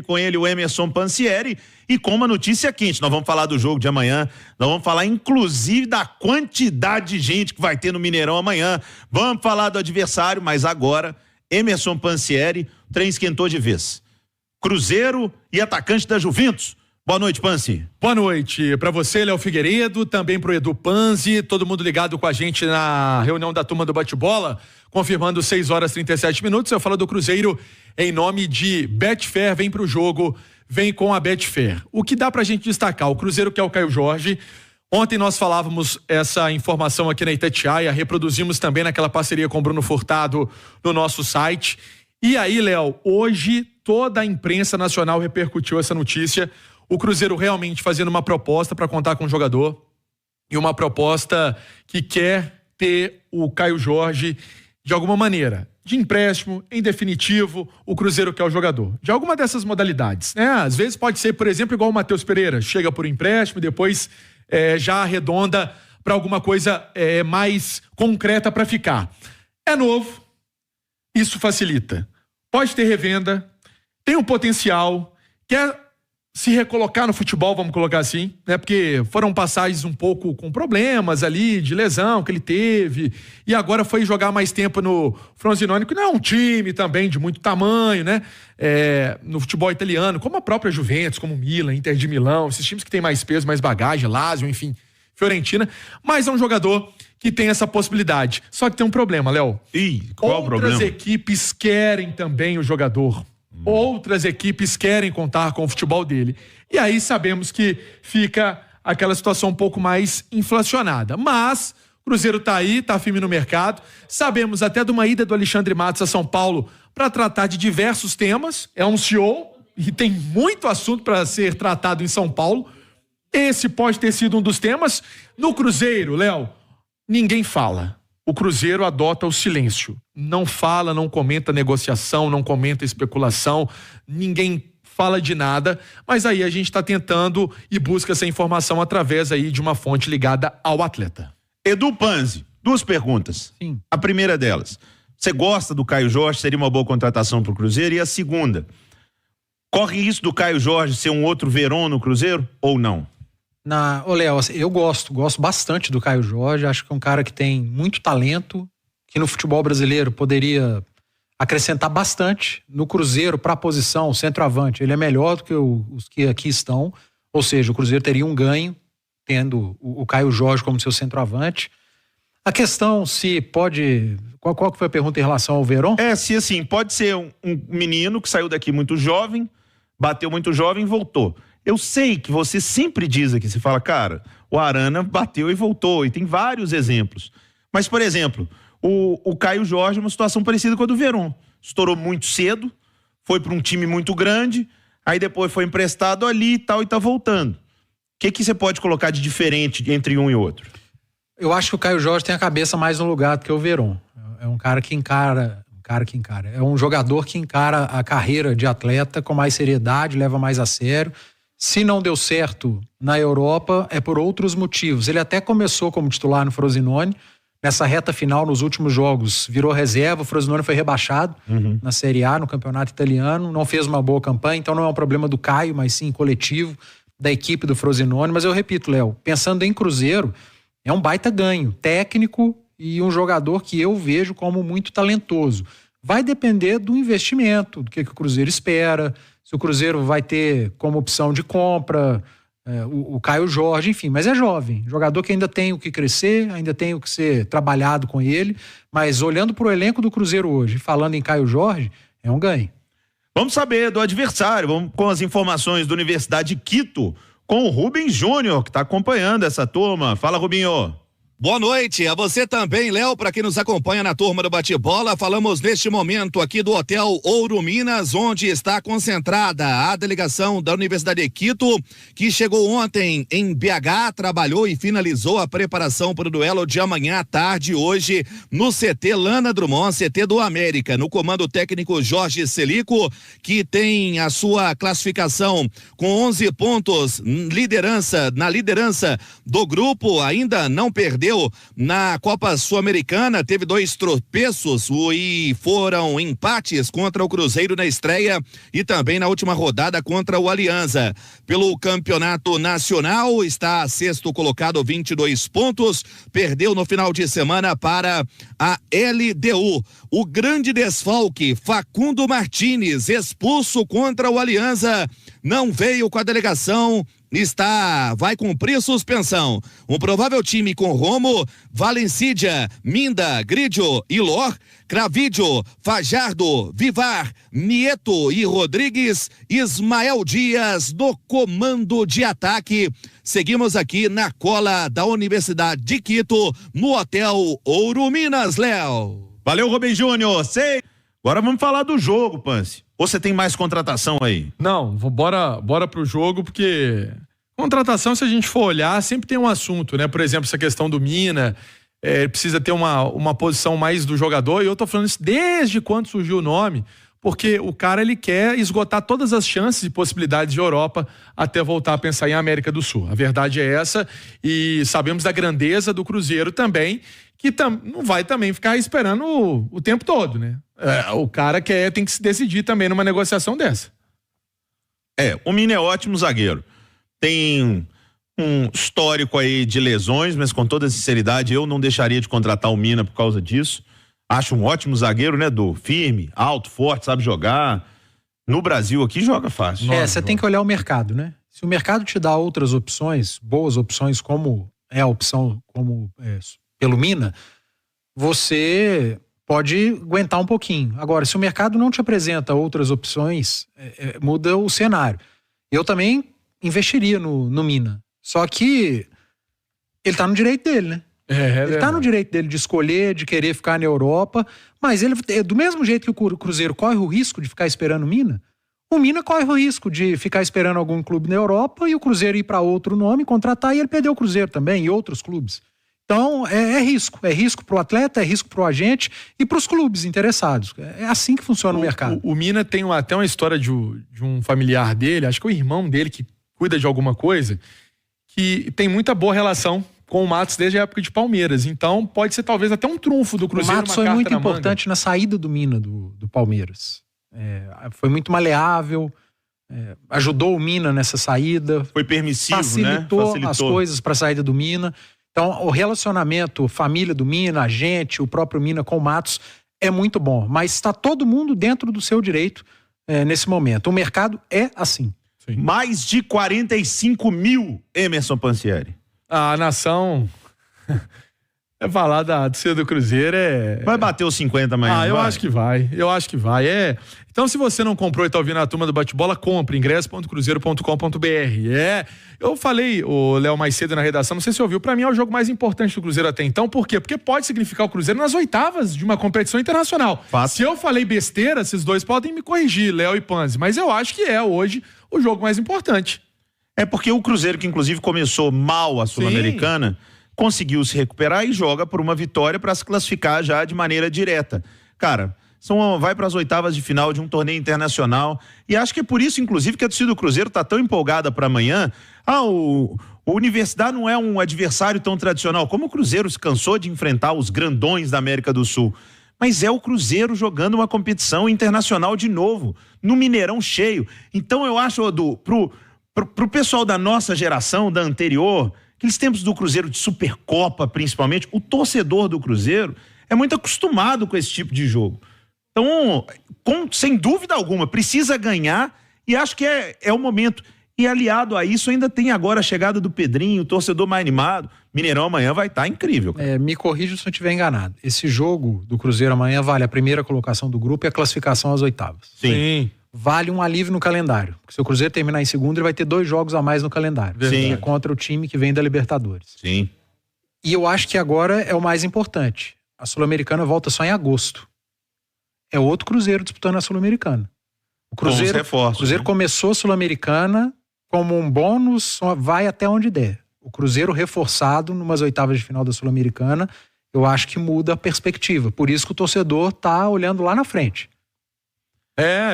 com ele, o Emerson Pansieri, e com uma notícia quente. Nós vamos falar do jogo de amanhã, nós vamos falar inclusive da quantidade de gente que vai ter no Mineirão amanhã, vamos falar do adversário, mas agora, Emerson Pansieri, o trem esquentou de vez. Cruzeiro e atacante da Juventus. Boa noite, Pansi. Boa noite para você, Léo Figueiredo, também pro Edu Panzi, todo mundo ligado com a gente na reunião da turma do bate-bola, confirmando 6h37. Eu falo do Cruzeiro em nome de Betfair, vem pro jogo, vem com a Betfair. O que dá pra gente destacar? O Cruzeiro quer o Caio Jorge. Ontem nós falávamos essa informação aqui na Itatiaia, reproduzimos também naquela parceria com o Bruno Furtado no nosso site. E aí, Léo, hoje toda a imprensa nacional repercutiu essa notícia. O Cruzeiro realmente fazendo uma proposta para contar com o jogador e uma proposta que quer ter o Caio Jorge de alguma maneira, de empréstimo, em definitivo, o Cruzeiro quer o jogador. De alguma dessas modalidades, né? Às vezes pode ser, por exemplo, igual o Matheus Pereira, chega por empréstimo e depois já arredonda para alguma coisa mais concreta para ficar. É novo, isso facilita. Pode ter revenda, tem um potencial, quer se recolocar no futebol, vamos colocar assim, né? Porque foram passagens um pouco com problemas ali, de lesão que ele teve, e agora foi jogar mais tempo no Frosinone, que não é um time também de muito tamanho, né? No futebol italiano, como a própria Juventus, como o Milan, Inter de Milão, esses times que tem mais peso, mais bagagem, Lazio, enfim, Fiorentina, mas é um jogador que tem essa possibilidade. Só que tem um problema, Léo. Qual o problema? Outras equipes querem também o jogador. Outras equipes querem contar com o futebol dele. E aí sabemos que fica aquela situação um pouco mais inflacionada. Mas o Cruzeiro tá aí, tá firme no mercado. Sabemos até de uma ida do Alexandre Matos a São Paulo para tratar de diversos temas. É um CEO e tem muito assunto para ser tratado em São Paulo. Esse pode ter sido um dos temas. No Cruzeiro, Léo, ninguém fala. O Cruzeiro adota o silêncio. Não fala, não comenta negociação, não comenta especulação, ninguém fala de nada, mas aí a gente está tentando e busca essa informação através aí de uma fonte ligada ao atleta. Edu Panzi, 2 perguntas. Sim. A primeira delas, você gosta do Caio Jorge, seria uma boa contratação para o Cruzeiro? E a segunda, corre isso do Caio Jorge ser um outro Verón no Cruzeiro ou não? Ô Léo, eu gosto bastante do Caio Jorge, acho que é um cara que tem muito talento, que no futebol brasileiro poderia acrescentar bastante. No Cruzeiro, para a posição, centroavante, ele é melhor do que os que aqui estão, ou seja, o Cruzeiro teria um ganho tendo o Caio Jorge como seu centroavante. A questão se pode... Qual que foi a pergunta em relação ao Verón? Se assim, pode ser um menino que saiu daqui muito jovem, bateu muito jovem e voltou. Eu sei que você sempre diz aqui, você fala, cara, o Arana bateu e voltou, e tem vários exemplos. Mas, por exemplo, o Caio Jorge é uma situação parecida com a do Verón. Estourou muito cedo, foi para um time muito grande, aí depois foi emprestado ali e tal, e tá voltando. O que você pode colocar de diferente entre um e outro? Eu acho que o Caio Jorge tem a cabeça mais no lugar do que o Verón. É um cara que encara. É um jogador que encara a carreira de atleta com mais seriedade, leva mais a sério. Se não deu certo na Europa, é por outros motivos. Ele até começou como titular no Frosinone, nessa reta final, nos últimos jogos, virou reserva, o Frosinone foi rebaixado na Série A, no campeonato italiano, não fez uma boa campanha, então não é um problema do Caio, mas sim coletivo da equipe do Frosinone. Mas eu repito, Léo, pensando em Cruzeiro, é um baita ganho técnico e um jogador que eu vejo como muito talentoso. Vai depender do investimento, do que o Cruzeiro espera, se o Cruzeiro vai ter como opção de compra o Caio Jorge, enfim, mas é jovem, jogador que ainda tem o que crescer, ainda tem o que ser trabalhado com ele, mas olhando para o elenco do Cruzeiro hoje, falando em Caio Jorge, é um ganho. Vamos saber do adversário, vamos com as informações da Universidade de Quito, com o Rubens Júnior, que está acompanhando essa turma. Fala, Rubinho. Boa noite a você também, Léo, para quem nos acompanha na turma do Bate-Bola. Falamos neste momento aqui do Hotel Ouro Minas, onde está concentrada a delegação da Universidade de Quito, que chegou ontem em BH, trabalhou e finalizou a preparação para o duelo de amanhã à tarde, hoje, no CT Lana Drummond, CT do América, no comando técnico Jorge Celico, que tem a sua classificação com 11 pontos, na liderança do grupo, ainda não perdeu perdeu na Copa Sul-Americana, teve 2 tropeços e foram empates contra o Cruzeiro na estreia e também na última rodada contra o Alianza. Pelo Campeonato Nacional, está sexto colocado, 22 pontos, perdeu no final de semana para a LDU. O grande desfalque, Facundo Martins, expulso contra o Alianza, não veio com a delegação, vai cumprir suspensão. Um provável time com Romo, Valencídia, Minda, Gridio, Ilor, Cravídio, Fajardo, Vivar, Nieto e Rodrigues, Ismael Dias no comando de ataque. Seguimos aqui na cola da Universidade de Quito, no Hotel Ouro Minas, Léo. Valeu, Rubem Júnior. Agora vamos falar do jogo, Pance. Ou você tem mais contratação aí? Não, bora pro jogo, porque contratação, se a gente for olhar, sempre tem um assunto, né? Por exemplo, essa questão do Mina, precisa ter uma posição mais do jogador, e eu tô falando isso desde quando surgiu o nome, porque o cara, ele quer esgotar todas as chances e possibilidades de Europa até voltar a pensar em América do Sul. A verdade é essa, e sabemos da grandeza do Cruzeiro também, que não vai também ficar esperando o tempo todo, né? O cara tem que se decidir também numa negociação dessa. O Mina é ótimo zagueiro. Tem um histórico aí de lesões, mas com toda sinceridade, eu não deixaria de contratar o Mina por causa disso. Acho um ótimo zagueiro, né, firme, alto, forte, sabe jogar. No Brasil aqui joga fácil. Você tem que olhar o mercado, né? Se o mercado te dá outras opções, boas opções, como é a opção pelo Mina, você pode aguentar um pouquinho. Agora, se o mercado não te apresenta outras opções, muda o cenário. Eu também investiria no Mina. Só que ele tá no direito dele, né? Ele tá no direito dele de escolher, de querer ficar na Europa, mas ele, do mesmo jeito que o Cruzeiro corre o risco de ficar esperando o Mina corre o risco de ficar esperando algum clube na Europa e o Cruzeiro ir para outro nome, contratar, e ele perder o Cruzeiro também e outros clubes. Então, é risco pro atleta, é risco pro agente e pros clubes interessados. É assim que funciona o mercado. O Mina tem até uma história de um familiar dele, acho que é o irmão dele que cuida de alguma coisa, que tem muita boa relação com o Matos desde a época de Palmeiras. Então, pode ser talvez até um trunfo do Cruzeiro. O Matos foi muito importante na saída do Mina do Palmeiras. Foi muito maleável, ajudou o Mina nessa saída. Foi permissivo, facilitou as coisas para a saída do Mina. Então, o relacionamento, família do Mina, a gente, o próprio Mina com o Matos é muito bom. Mas está todo mundo dentro do seu direito nesse momento. O mercado é assim. Sim. Mais de 45 mil, Emerson Pansieri. A nação... falar da torcida do Cruzeiro Vai bater os 50 amanhã. Eu acho que vai. Então, se você não comprou e tá ouvindo a turma do bate-bola, compre ingresso.cruzeiro.com.br. Eu falei, o Léo, mais cedo na redação, não sei se você ouviu, pra mim é o jogo mais importante do Cruzeiro até então. Por quê? Porque pode significar o Cruzeiro nas oitavas de uma competição internacional. Fácil. Se eu falei besteira, esses dois podem me corrigir, Léo e Panzi, mas eu acho que é hoje o jogo mais importante. Porque o Cruzeiro, que inclusive começou mal a Sul-Americana, conseguiu se recuperar e joga por uma vitória para se classificar já de maneira direta. Cara, vai para as oitavas de final de um torneio internacional, e acho que é por isso, inclusive, que a torcida do Cruzeiro tá tão empolgada para amanhã. O Universidade não é um adversário tão tradicional, como o Cruzeiro se cansou de enfrentar os grandões da América do Sul. Mas é o Cruzeiro jogando uma competição internacional de novo, no Mineirão cheio. Então eu acho, pro pessoal da nossa geração, da anterior, aqueles tempos do Cruzeiro de Supercopa, principalmente, o torcedor do Cruzeiro é muito acostumado com esse tipo de jogo. Então, sem dúvida alguma, precisa ganhar, e acho que é o momento. E aliado a isso, ainda tem agora a chegada do Pedrinho, o torcedor mais animado. Mineirão amanhã vai estar incrível. Me corrija se eu estiver enganado. Esse jogo do Cruzeiro amanhã vale a primeira colocação do grupo e a classificação às oitavas. Sim. Vale um alívio no calendário. Porque se o Cruzeiro terminar em segundo, ele vai ter 2 jogos a mais no calendário. Sim. É contra o time que vem da Libertadores. Sim. E eu acho que agora é o mais importante. A Sul-Americana volta só em agosto. É outro Cruzeiro disputando a Sul-Americana. O Cruzeiro começou a Sul-Americana como um bônus, vai até onde der. O Cruzeiro reforçado numas oitavas de final da Sul-Americana, eu acho que muda a perspectiva. Por isso que o torcedor tá olhando lá na frente.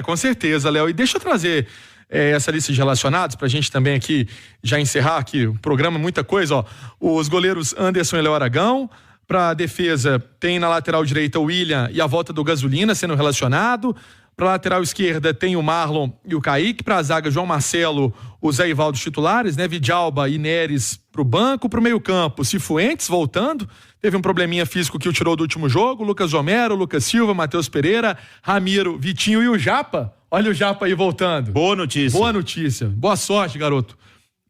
Com certeza, Léo. E deixa eu trazer essa lista de relacionados, pra gente também aqui já encerrar aqui o programa, muita coisa, ó. Os goleiros Anderson e Léo Aragão. Pra defesa, tem na lateral direita o William e a volta do Gasolina sendo relacionado. Pra lateral esquerda tem o Marlon e o Kaique. Pra zaga, João Marcelo, o Zé Ivaldo titulares, né? Vidalba e Neres pro banco. Pro meio campo, Cifuentes voltando. Teve um probleminha físico que o tirou do último jogo. Lucas Romero, Lucas Silva, Matheus Pereira, Ramiro, Vitinho e o Japa. Olha o Japa aí voltando. Boa notícia. Boa notícia. Boa sorte, garoto.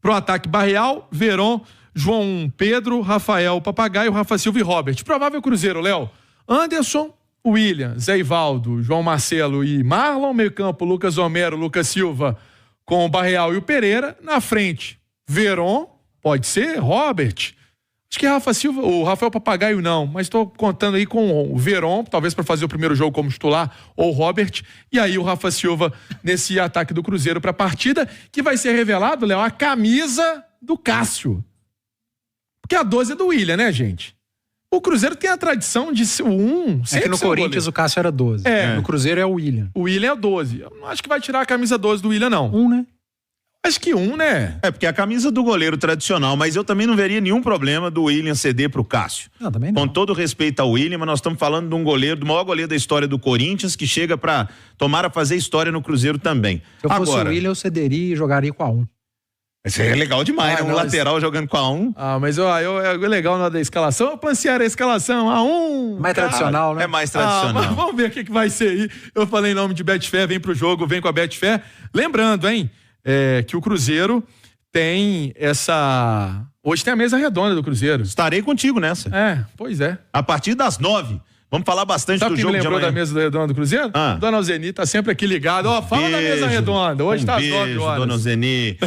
Pro ataque, Barreal, Veron, João Pedro, Rafael Papagaio, Rafa Silva e Robert. Provável Cruzeiro, Léo. Anderson, William, Zé Ivaldo, João Marcelo e Marlon. Meio campo, Lucas Romero, Lucas Silva com o Barreal e o Pereira. Na frente, Veron, pode ser, Robert. Acho que Rafa Silva, o Rafael Papagaio não, mas estou contando aí com o Veron, talvez para fazer o primeiro jogo como titular, ou o Robert, e aí o Rafa Silva nesse ataque do Cruzeiro para a partida, que vai ser revelado, Léo, a camisa do Cássio. Porque a 12 é do William, né, gente? O Cruzeiro tem a tradição de ser o 1. É que no Corinthians o Cássio era 12. No Cruzeiro é o William. O William é 12. Eu não acho que vai tirar a camisa 12 do William, não. 1, né? Acho que 1, né? É, porque a camisa do goleiro tradicional, mas eu também não veria nenhum problema do William ceder pro Cássio. Não, também não. Com todo respeito ao William, mas nós estamos falando de um goleiro, do maior goleiro da história do Corinthians, que chega pra tomar a fazer história no Cruzeiro também. Se eu fosse o William, eu cederia e jogaria com a 1. Isso aí é legal demais, né? Um lateral jogando com a 1. Ah, mas é legal na da escalação. Panciara a escalação, a 1. Mais tradicional, né? É mais tradicional. Mas vamos ver o que vai ser aí. Eu falei em nome de Betfair, vem pro jogo, vem com a Betfair. Lembrando, hein, que o Cruzeiro tem essa... Hoje tem a mesa redonda do Cruzeiro. Estarei contigo nessa. Pois é. A partir das 9. Vamos falar bastante do jogo de amanhã. Sabe quem lembrou da mesa redonda do Cruzeiro? Dona Alzeni tá sempre aqui ligado. Ó, fala da mesa redonda. Hoje tá às 9 horas. Dona Alzeni.